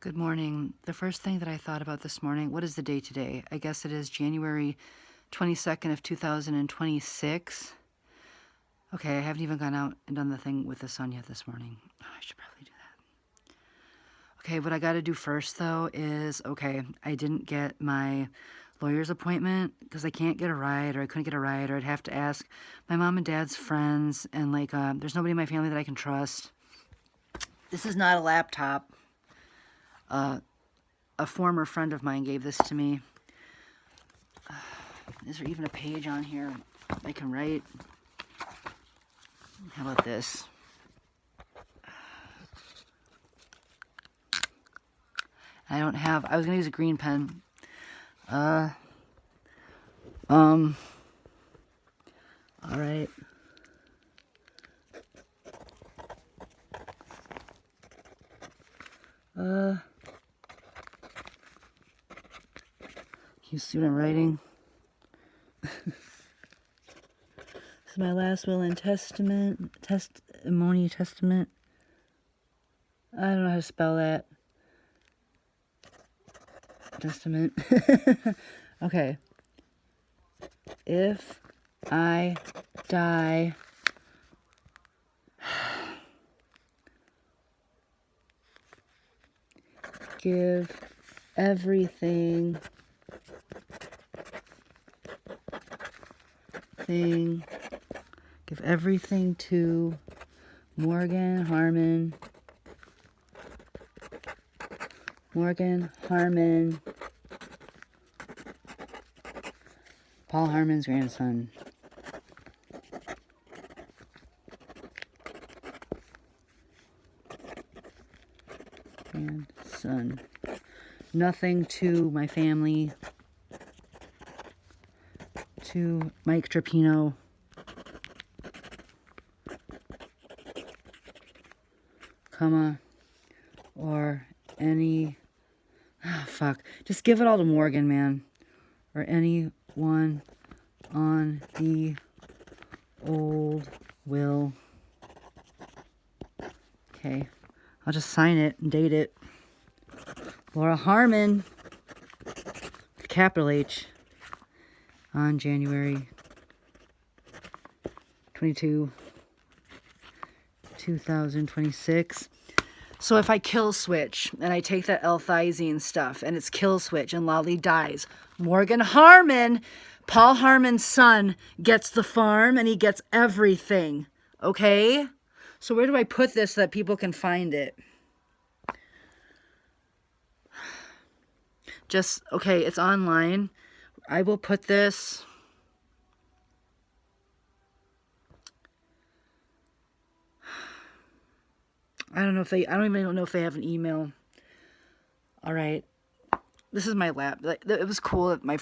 Good morning. The first thing that I thought about this morning, what is the day today? I guess it is January 22nd of 2026. Okay, I haven't even gone out and done the thing with the sun yet this morning. Oh, I should probably do that. Okay, what I got to do first, though, is, okay, I didn't get my lawyer's appointment because I can't get a ride, or I couldn't get a ride, or I'd have to ask my mom and dad's friends, and, there's nobody in my family that I can trust. This is not a laptop. A former friend of mine gave this to me. Is there even a page on here I can write? How about this? I don't have, I was going to use a green pen. All right. You see what I'm writing? This is my last will and testament. Testimony, testament. I don't know how to spell that. Testament. Okay. If I die, give everything to Morgan Harmon, Paul Harmon's grandson. Nothing to my family, to Mike Trapino, or any, just give it all to Morgan, man, or anyone on the old will. Okay, I'll just sign it and date it. Laura Harmon, capital H, on January 22, 2026. So if I kill switch and I take that L-thiazine stuff and it's kill switch and Lolly dies, Morgan Harmon, Paul Harmon's son, gets the farm and he gets everything. Okay? So where do I put this so that people can find it? Okay, it's online. I will put this. I don't even know if they have an email. All right. This is my lap. It was cool that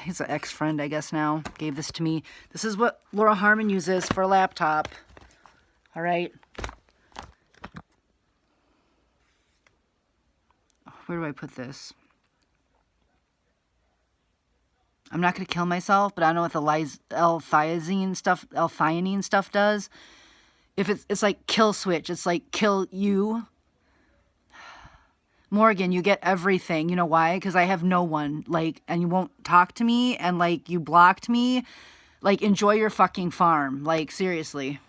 he's an ex-friend, I guess now, gave this to me. This is what Laura Harmon uses for a laptop. All right. Where do I put this? I'm not going to kill myself, but I don't know what the L-thiazine stuff does. If it's like kill switch, it's like kill you. Morgan, you get everything. You know why? Because I have no one. And you won't talk to me, and you blocked me. Enjoy your fucking farm. Seriously.